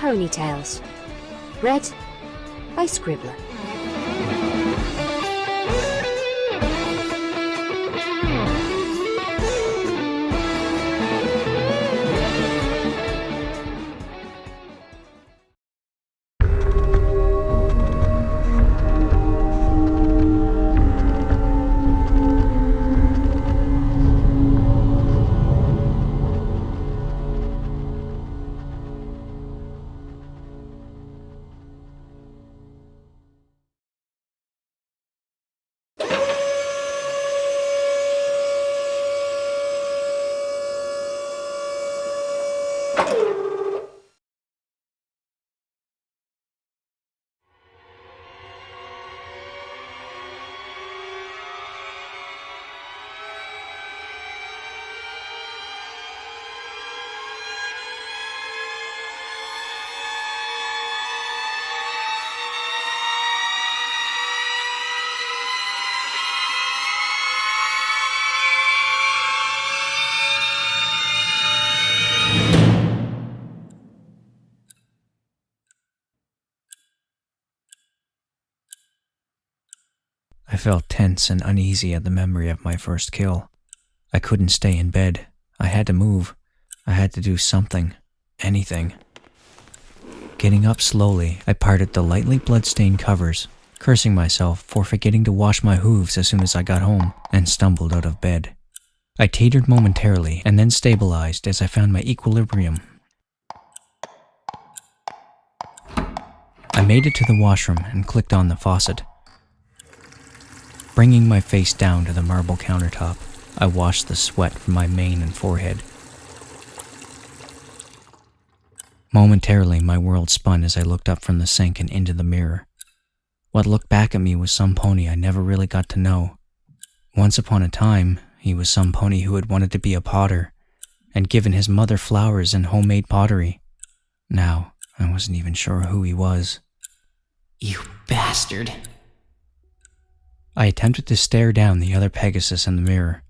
Pony Tales. Read by Scribbler. I felt tense and uneasy at the memory of my first kill. I couldn't stay in bed. I had to move. I had to do something. Anything. Getting up slowly, I parted the lightly blood-stained covers, cursing myself for forgetting to wash my hooves as soon as I got home, and stumbled out of bed. I teetered momentarily and then stabilized as I found my equilibrium. I made it to the washroom and clicked on the faucet. Bringing my face down to the marble countertop, I washed the sweat from my mane and forehead. Momentarily, my world spun as I looked up from the sink and into the mirror. What looked back at me was some pony I never really got to know. Once upon a time, he was some pony who had wanted to be a potter and given his mother flowers and homemade pottery. Now, I wasn't even sure who he was. You bastard. I attempted to stare down the other Pegasus in the mirror.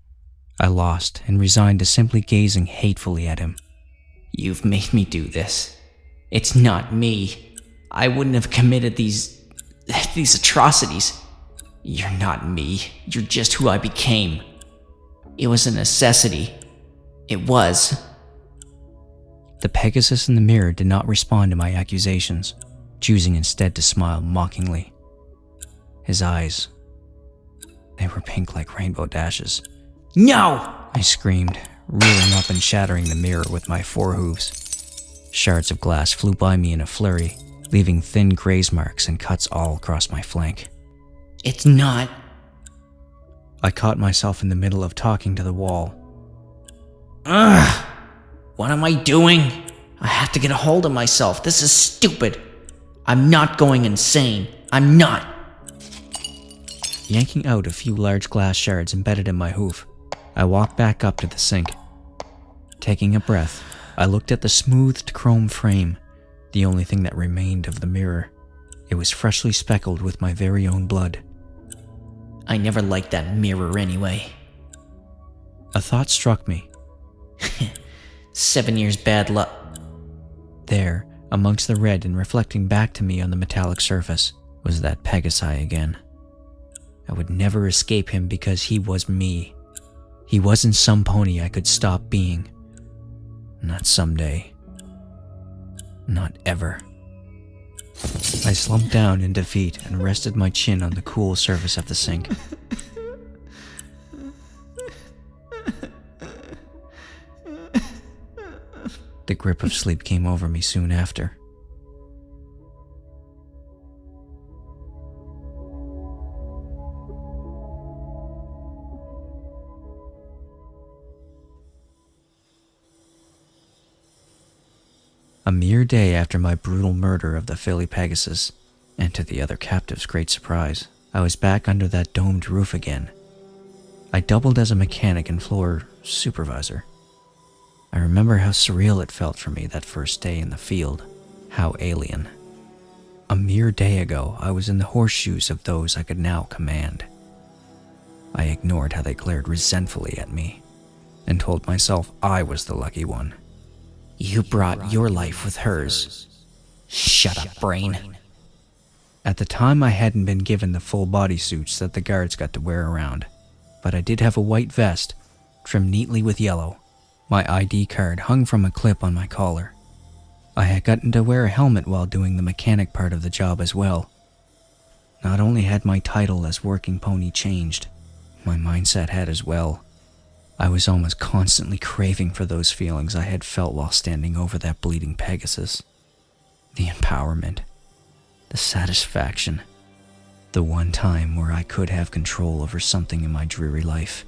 I lost and resigned to simply gazing hatefully at him. You've made me do this. It's not me. I wouldn't have committed these atrocities. You're not me. You're just who I became. It was a necessity. It was. The Pegasus in the mirror did not respond to my accusations, choosing instead to smile mockingly. His eyes, they were pink like rainbow dashes. No! I screamed, reeling up and shattering the mirror with my forehooves. Shards of glass flew by me in a flurry, leaving thin graze marks and cuts all across my flank. It's not. I caught myself in the middle of talking to the wall. Ugh! What am I doing? I have to get a hold of myself. This is stupid. I'm not going insane. I'm not. Yanking out a few large glass shards embedded in my hoof, I walked back up to the sink. Taking a breath, I looked at the smoothed chrome frame, the only thing that remained of the mirror. It was freshly speckled with my very own blood. I never liked that mirror anyway. A thought struck me. 7 years bad luck. There, amongst the red and reflecting back to me on the metallic surface, was that Pegasi again. I would never escape him because he was me. He wasn't some pony I could stop being. Not someday. Not ever. I slumped down in defeat and rested my chin on the cool surface of the sink. The grip of sleep came over me soon after. A mere day after my brutal murder of the filly Pegasus, and to the other captives' great surprise, I was back under that domed roof again. I doubled as a mechanic and floor supervisor. I remember how surreal it felt for me that first day in the field, how alien. A mere day ago, I was in the horseshoes of those I could now command. I ignored how they glared resentfully at me, and told myself I was the lucky one. You brought your life with hers. Shut up, brain. At the time, I hadn't been given the full bodysuits that the guards got to wear around, but I did have a white vest, trimmed neatly with yellow. My ID card hung from a clip on my collar. I had gotten to wear a helmet while doing the mechanic part of the job as well. Not only had my title as working pony changed, my mindset had as well. I was almost constantly craving for those feelings I had felt while standing over that bleeding Pegasus. The empowerment, the satisfaction, the one time where I could have control over something in my dreary life.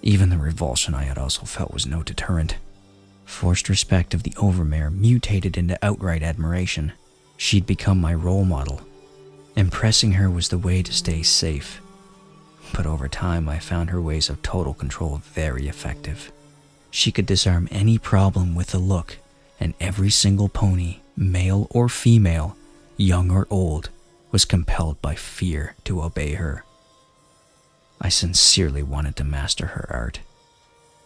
Even the revulsion I had also felt was no deterrent. Forced respect of the Overmare mutated into outright admiration. She'd become my role model. Impressing her was the way to stay safe. But over time, I found her ways of total control very effective. She could disarm any problem with a look, and every single pony, male or female, young or old, was compelled by fear to obey her. I sincerely wanted to master her art.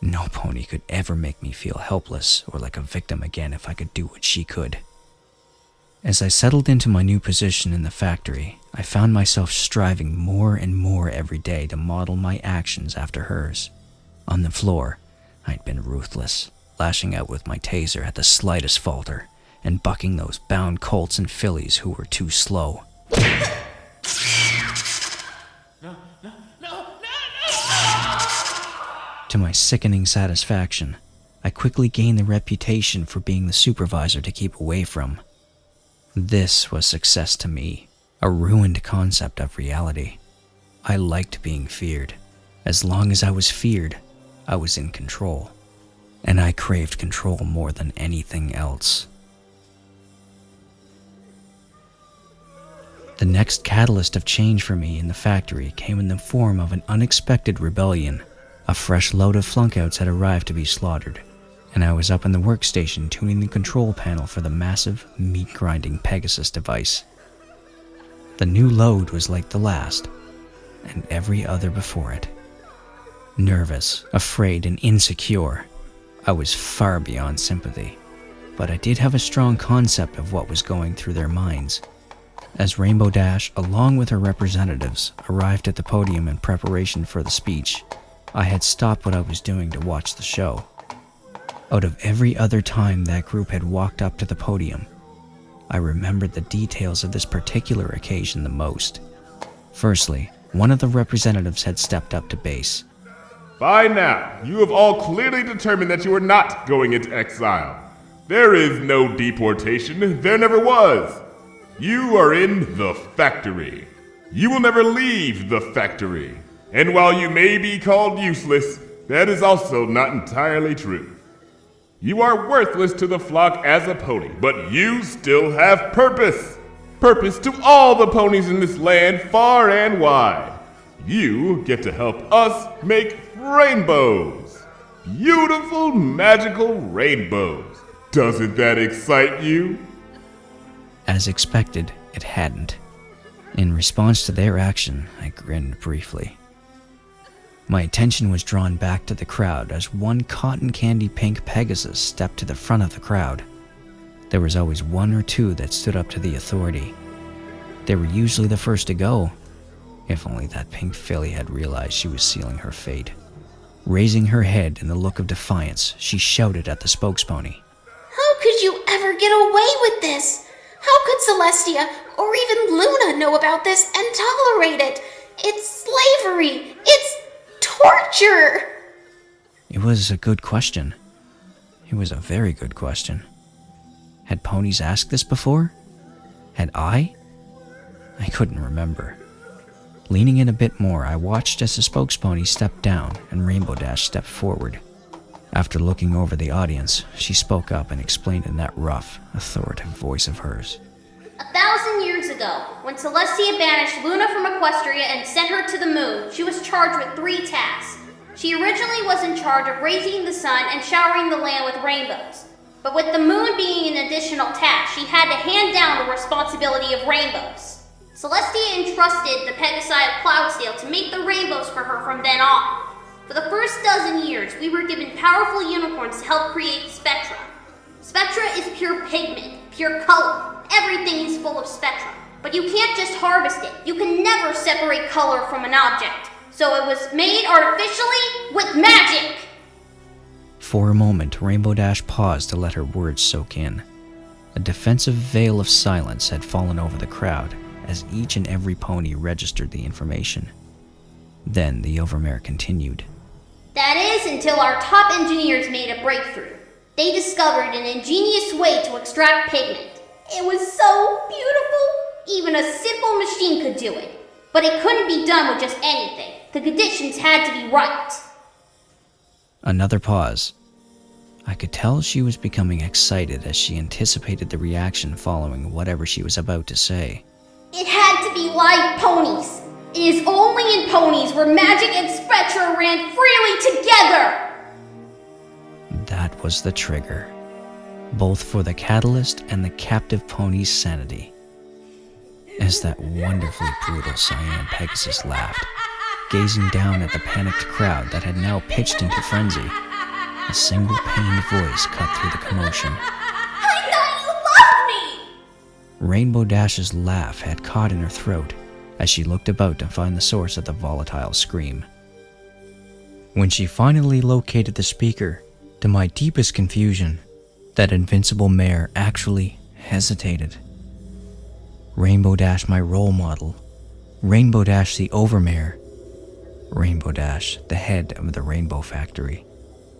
No pony could ever make me feel helpless or like a victim again if I could do what she could. As I settled into my new position in the factory, I found myself striving more and more every day to model my actions after hers. On the floor, I'd been ruthless, lashing out with my taser at the slightest falter, and bucking those bound colts and fillies who were too slow. To my sickening satisfaction, I quickly gained the reputation for being the supervisor to keep away from. This was success to me, a ruined concept of reality. I liked being feared. As long as I was feared, I was in control. And I craved control more than anything else. The next catalyst of change for me in the factory came in the form of an unexpected rebellion. A fresh load of flunkouts had arrived to be slaughtered, and I was up in the workstation tuning the control panel for the massive, meat-grinding Pegasus device. The new load was like the last, and every other before it. Nervous, afraid, and insecure, I was far beyond sympathy, but I did have a strong concept of what was going through their minds. As Rainbow Dash, along with her representatives, arrived at the podium in preparation for the speech, I had stopped what I was doing to watch the show. Out of every other time that group had walked up to the podium, I remembered the details of this particular occasion the most. Firstly, one of the representatives had stepped up to base. By now, you have all clearly determined that you are not going into exile. There is no deportation. There never was. You are in the factory. You will never leave the factory. And while you may be called useless, that is also not entirely true. You are worthless to the flock as a pony, but you still have purpose. Purpose to all the ponies in this land, far and wide. You get to help us make rainbows. Beautiful, magical rainbows. Doesn't that excite you? As expected, it hadn't. In response to their action, I grinned briefly. My attention was drawn back to the crowd as one cotton candy pink Pegasus stepped to the front of the crowd. There was always one or two that stood up to the authority. They were usually the first to go. If only that pink filly had realized she was sealing her fate. Raising her head in a look of defiance, she shouted at the spokespony. How could you ever get away with this? How could Celestia or even Luna know about this and tolerate it? It's slavery. It's torture. It was a good question. It was a very good question. Had ponies asked this before? Had I? I couldn't remember. Leaning in a bit more, I watched as the spokespony stepped down and Rainbow Dash stepped forward. After looking over the audience, she spoke up and explained in that rough, authoritative voice of hers. 1,000 years ago, when Celestia banished Luna from Equestria and sent her to the moon, she was charged with 3 tasks. She originally was in charge of raising the sun and showering the land with rainbows. But with the moon being an additional task, she had to hand down the responsibility of rainbows. Celestia entrusted the Pegasi of Cloudsdale to make the rainbows for her from then on. For the first dozen years, we were given powerful unicorns to help create Spectra. Spectra is pure pigment, pure color. Everything is full of spectrum, but you can't just harvest it. You can never separate color from an object. So it was made artificially with magic! For a moment, Rainbow Dash paused to let her words soak in. A defensive veil of silence had fallen over the crowd as each and every pony registered the information. Then the Overmare continued. That is until our top engineers made a breakthrough. They discovered an ingenious way to extract pigment. It was so beautiful! Even a simple machine could do it. But it couldn't be done with just anything. The conditions had to be right. Another pause. I could tell she was becoming excited as she anticipated the reaction following whatever she was about to say. It had to be live ponies. It is only in ponies where magic and spectra ran freely together. That was the trigger, both for the catalyst and the captive pony's sanity. As that wonderfully brutal Cyan Pegasus laughed, gazing down at the panicked crowd that had now pitched into frenzy, a single pained voice cut through the commotion. I thought you loved me! Rainbow Dash's laugh had caught in her throat as she looked about to find the source of the volatile scream. When she finally located the speaker, to my deepest confusion, that invincible mare actually hesitated. Rainbow Dash, my role model. Rainbow Dash, the Overmare. Rainbow Dash, the head of the Rainbow Factory,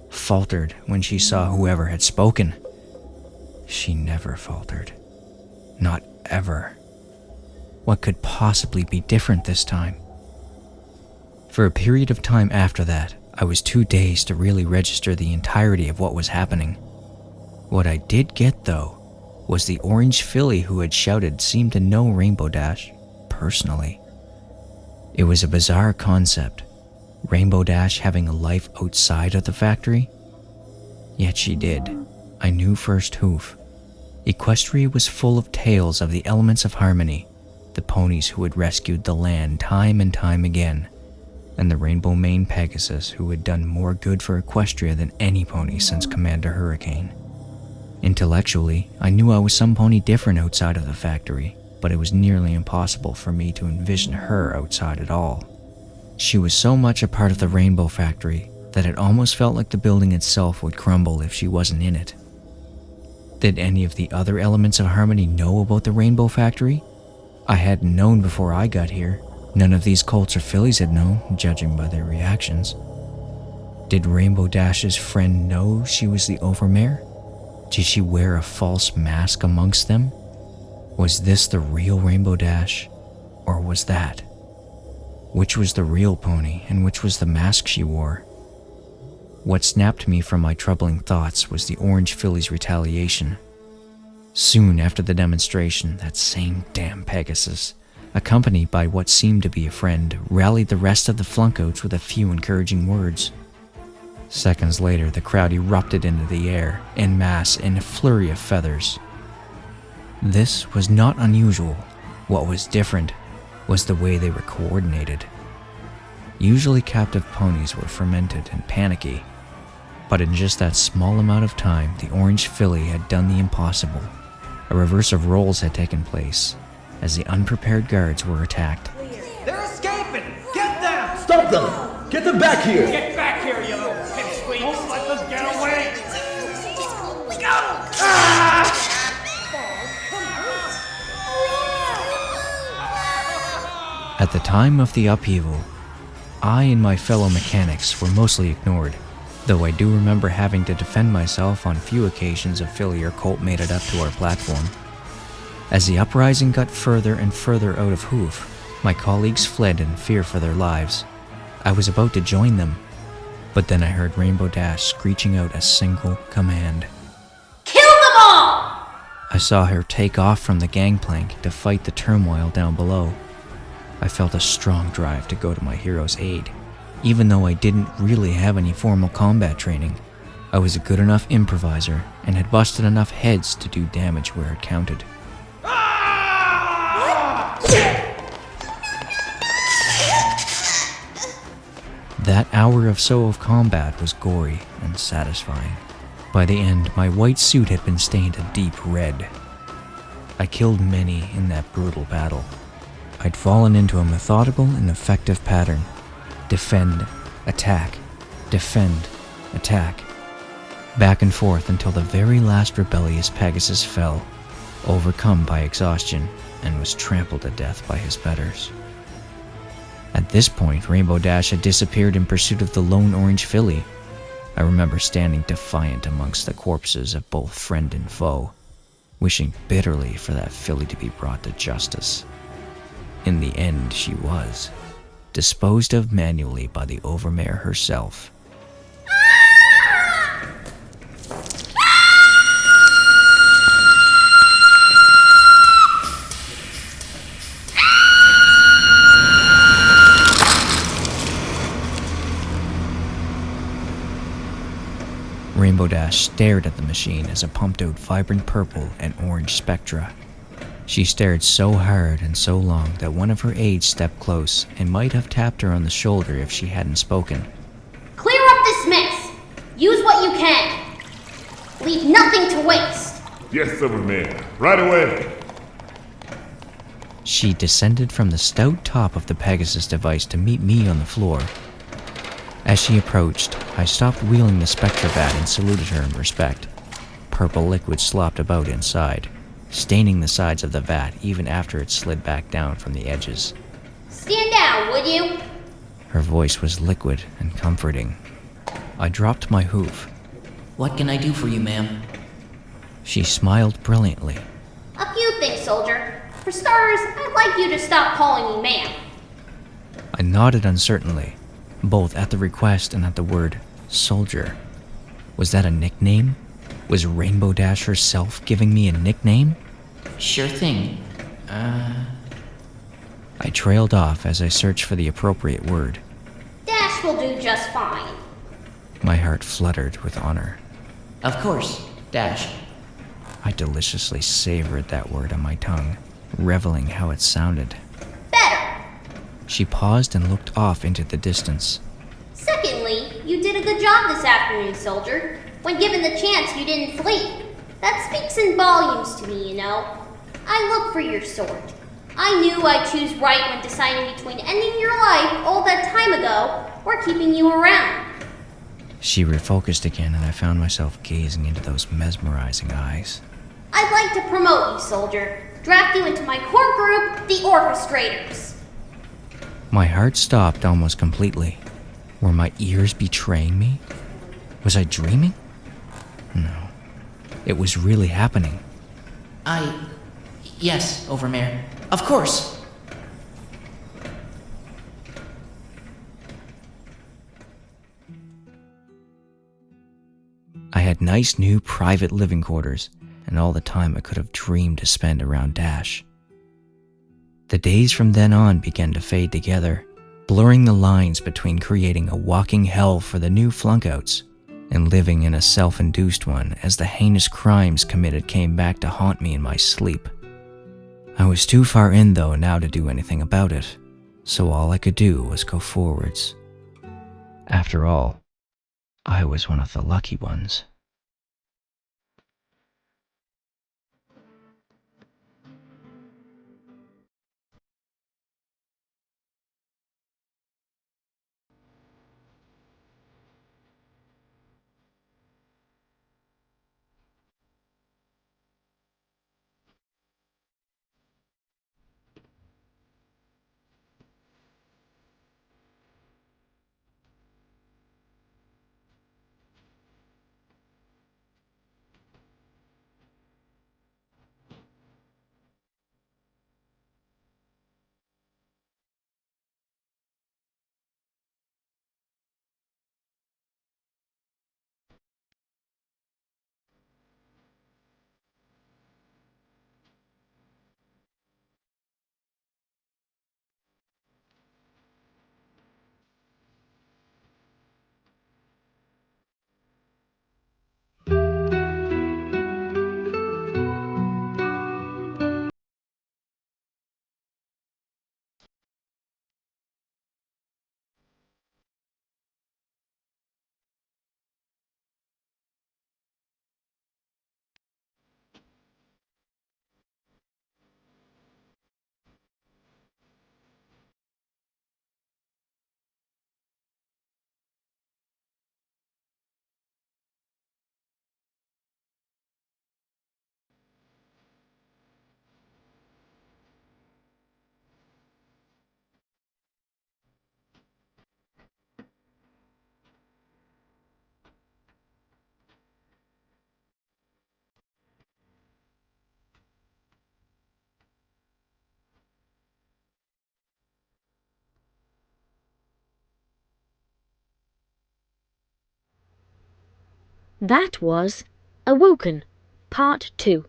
faltered when she saw whoever had spoken. She never faltered. Not ever. What could possibly be different this time? For a period of time after that, I was too dazed to really register the entirety of what was happening. What I did get, though, was the orange filly who had shouted seemed to know Rainbow Dash personally. It was a bizarre concept, Rainbow Dash having a life outside of the factory. Yet she did. I knew first hoof. Equestria was full of tales of the elements of harmony, the ponies who had rescued the land time and time again, and the Rainbow Mane Pegasus who had done more good for Equestria than any pony since Commander Hurricane. Intellectually, I knew I was some pony different outside of the factory, but it was nearly impossible for me to envision her outside at all. She was so much a part of the Rainbow Factory that it almost felt like the building itself would crumble if she wasn't in it. Did any of the other elements of harmony know about the Rainbow Factory? I hadn't known before I got here. None of these colts or fillies had known, judging by their reactions. Did Rainbow Dash's friend know she was the Overmare? Did she wear a false mask amongst them? Was this the real Rainbow Dash, or was that? Which was the real pony, and which was the mask she wore? What snapped me from my troubling thoughts was the orange filly's retaliation. Soon after the demonstration, that same damn Pegasus, accompanied by what seemed to be a friend, rallied the rest of the flunkouts with a few encouraging words. Seconds later, the crowd erupted into the air, en masse, in a flurry of feathers. This was not unusual. What was different was the way they were coordinated. Usually captive ponies were fermented and panicky, but in just that small amount of time, the orange filly had done the impossible. A reverse of roles had taken place, as the unprepared guards were attacked. They're escaping! Get them! Stop them! Get them back here! Get back here, you little pipsqueaks! Don't let them get away! Go! At the time of the upheaval, I and my fellow mechanics were mostly ignored, though I do remember having to defend myself on few occasions a filly or colt made it up to our platform. As the uprising got further and further out of hoof, my colleagues fled in fear for their lives. I was about to join them, but then I heard Rainbow Dash screeching out a single command. Kill them all! I saw her take off from the gangplank to fight the turmoil down below. I felt a strong drive to go to my hero's aid. Even though I didn't really have any formal combat training, I was a good enough improviser and had busted enough heads to do damage where it counted. That hour or so of combat was gory and satisfying. By the end, my white suit had been stained a deep red. I killed many in that brutal battle. I'd fallen into a methodical and effective pattern. Defend, attack, defend, attack. Back and forth until the very last rebellious Pegasus fell, overcome by exhaustion, and was trampled to death by his betters. At this point, Rainbow Dash had disappeared in pursuit of the lone orange filly. I remember standing defiant amongst the corpses of both friend and foe, wishing bitterly for that filly to be brought to justice. In the end, she was, disposed of manually by the Overmare herself. Rainbow Dash stared at the machine as it pumped out vibrant purple and orange spectra. She stared so hard and so long that one of her aides stepped close and might have tapped her on the shoulder if she hadn't spoken. Clear up this mess! Use what you can! Leave nothing to waste! Yes, Overmare. Right away. She descended from the stout top of the Pegasus device to meet me on the floor. As she approached, I stopped wheeling the Spectra vat and saluted her in respect. Purple liquid slopped about inside, staining the sides of the vat even after it slid back down from the edges. Stand down, would you? Her voice was liquid and comforting. I dropped my hoof. What can I do for you, ma'am? She smiled brilliantly. A few things, soldier. For starters, I'd like you to stop calling me ma'am. I nodded uncertainly, both at the request and at the word soldier. Was that a nickname? Was Rainbow Dash herself giving me a nickname? Sure thing. I trailed off as I searched for the appropriate word. Dash will do just fine. My heart fluttered with honor. Of course, Dash. I deliciously savored that word on my tongue, reveling how it sounded. Better. She paused and looked off into the distance. Secondly, you did a good job this afternoon, soldier. When given the chance, you didn't flee. That speaks in volumes to me, you know. I look for your sort. I knew I'd choose right when deciding between ending your life all that time ago or keeping you around. She refocused again, and I found myself gazing into those mesmerizing eyes. I'd like to promote you, soldier. Draft you into my core group, the Orchestrators. My heart stopped almost completely. Were my ears betraying me? Was I dreaming? No. It was really happening. Yes, Overmare. Of course. I had nice new private living quarters, and all the time I could have dreamed to spend around Dash. The days from then on began to fade together, blurring the lines between creating a walking hell for the new flunkouts and living in a self-induced one as the heinous crimes committed came back to haunt me in my sleep. I was too far in though now to do anything about it, so all I could do was go forwards. After all, I was one of the lucky ones. That was Awoken, Part 2.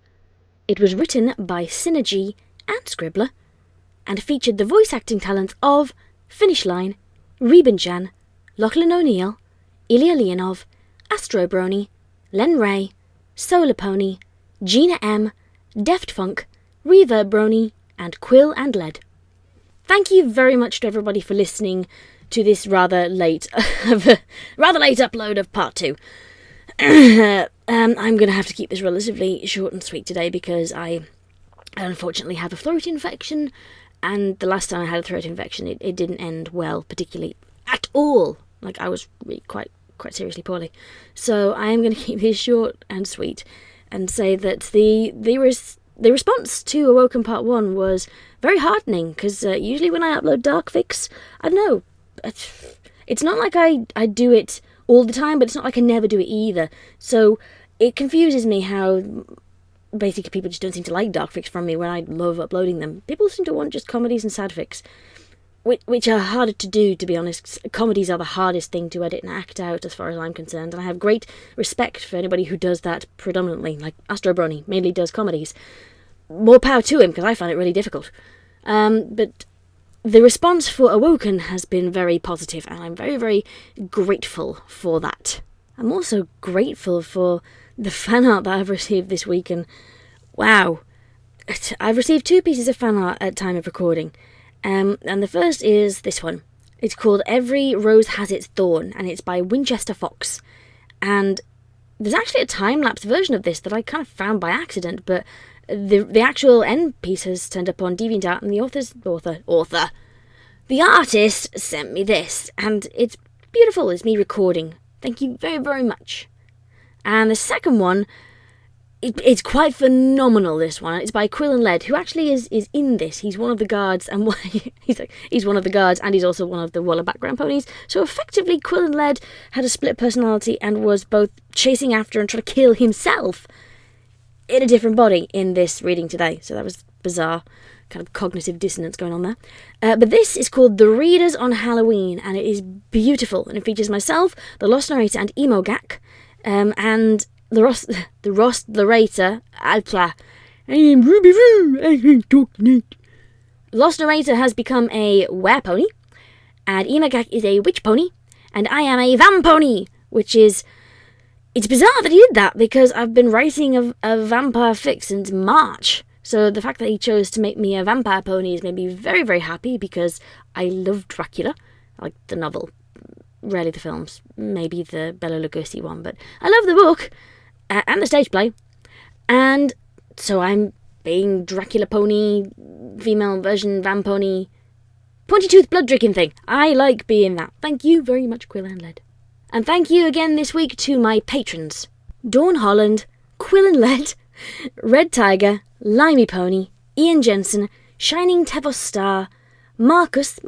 It was written by Synergy and Scribbler, and featured the voice acting talents of Finish Line, Reuben Jan, Lachlan O'Neill, Ilya Leonov, Astro Brony, Len Ray, Solar Pony, Gina M, Deft Funk, Reverb Brony, and Quill and Led. Thank you very much to everybody for listening to this rather late upload of Part 2. I'm going to have to keep this relatively short and sweet today because I unfortunately have a throat infection, and the last time I had a throat infection it didn't end well, particularly at all. Like, I was really quite seriously poorly. So I am going to keep this short and sweet and say that the response to Awoken Part 1 was very heartening, because usually when I upload Darkfics, I don't know, it's not like I do it all the time, but it's not like I never do it either. So it confuses me how basically people just don't seem to like Darkfics from me when I love uploading them. People seem to want just comedies and sadfics, which are harder to do, to be honest. Comedies are the hardest thing to edit and act out as far as I'm concerned, and I have great respect for anybody who does that predominantly, like Astro Brony mainly does comedies. More power to him, because I find it really difficult. But the response for Awoken has been very positive, and I'm very, very grateful for that. I'm also grateful for the fan art that I've received this week, and wow, I've received 2 pieces of fan art at time of recording. And the first is this one. It's called Every Rose Has Its Thorn, and it's by Winchester Fox. And there's actually a time-lapse version of this that I kind of found by accident, but the actual end piece has turned up on DeviantArt, and the artist sent me this, and it's beautiful. It's me recording. Thank you very, very much. And the second one, it's quite phenomenal, this one. It's by Quill and Led, who actually is in this. He's one of the guards, and he's one of the guards, and he's also one of the Waller background ponies. So effectively, Quill and Led had a split personality and was both chasing after and trying to kill himself in a different body in this reading today. So that was bizarre, kind of cognitive dissonance going on there. But this is called The Readers on Halloween, and it is beautiful, and it features myself, the Lost Narrator, and Emogak, and the Rost Narrator, Alpla. I am Ruby Roo, I can talk neat. Lost Narrator has become a were pony, and Emogak is a witch pony, and I am a vam pony, which is... It's bizarre that he did that, because I've been writing a vampire fic since March. So the fact that he chose to make me a vampire pony has made me very, very happy, because I love Dracula. I like the novel, rarely the films, maybe the Bela Lugosi one, but I love the book and the stage play. And so I'm being Dracula pony, female version vamp pony, pointy-tooth blood drinking thing. I like being that. Thank you very much, Quill and Led. And thank you again this week to my patrons: Dawn Holland, Quill and Led, Red Tiger, Limey Pony, Ian Jensen, Shining Tevos Star, Marcus,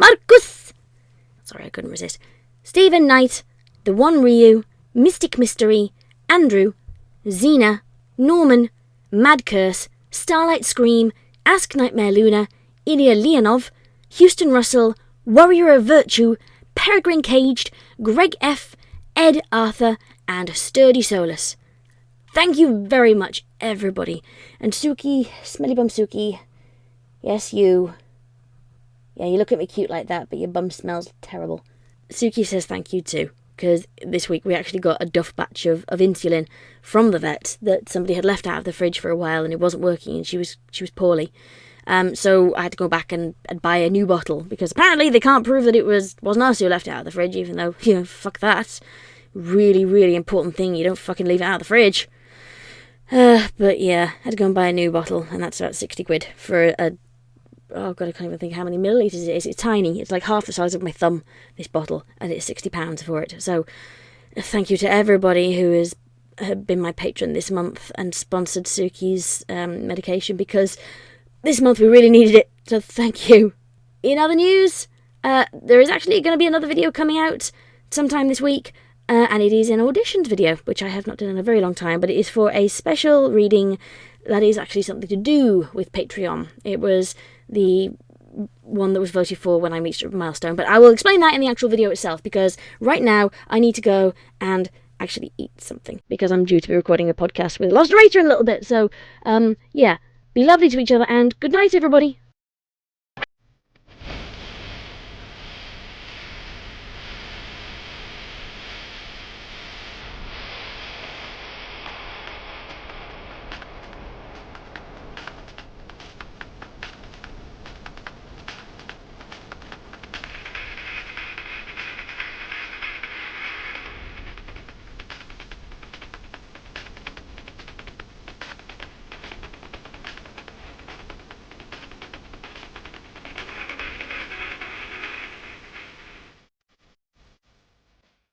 sorry, I couldn't resist, Stephen Knight, The One Ryu, Mystic Mystery, Andrew, Xena, Norman, Mad Curse, Starlight Scream, Ask Nightmare Luna, Ilya Leonov, Houston Russell, Warrior of Virtue, Peregrine Caged, Greg F., Ed Arthur, and Sturdy Solus. Thank you very much, everybody. And Suki, Smelly Bum Suki, yes, you. Yeah, you look at me cute like that, but your bum smells terrible. Suki says thank you too, because this week we actually got a duff batch of insulin from the vet that somebody had left out of the fridge for a while, and it wasn't working, and she was poorly. So I had to go back and buy a new bottle, because apparently they can't prove that it wasn't us who left it out of the fridge, even though, fuck that. Really, really important thing, you don't fucking leave it out of the fridge. But yeah, I had to go and buy a new bottle, and that's about 60 quid for oh god, I can't even think how many millilitres it is. It's tiny, it's like half the size of my thumb, this bottle, and it's £60 for it. So thank you to everybody who has been my patron this month and sponsored Suki's medication, because this month we really needed it, so thank you. In other news, there is actually going to be another video coming out sometime this week, and it is an auditions video, which I have not done in a very long time, but it is for a special reading that is actually something to do with Patreon. It was the one that was voted for when I reached a milestone, but I will explain that in the actual video itself, because right now I need to go and actually eat something, because I'm due to be recording a podcast with a lost narrator in a little bit. So, yeah, be lovely to each other, and good night, everybody.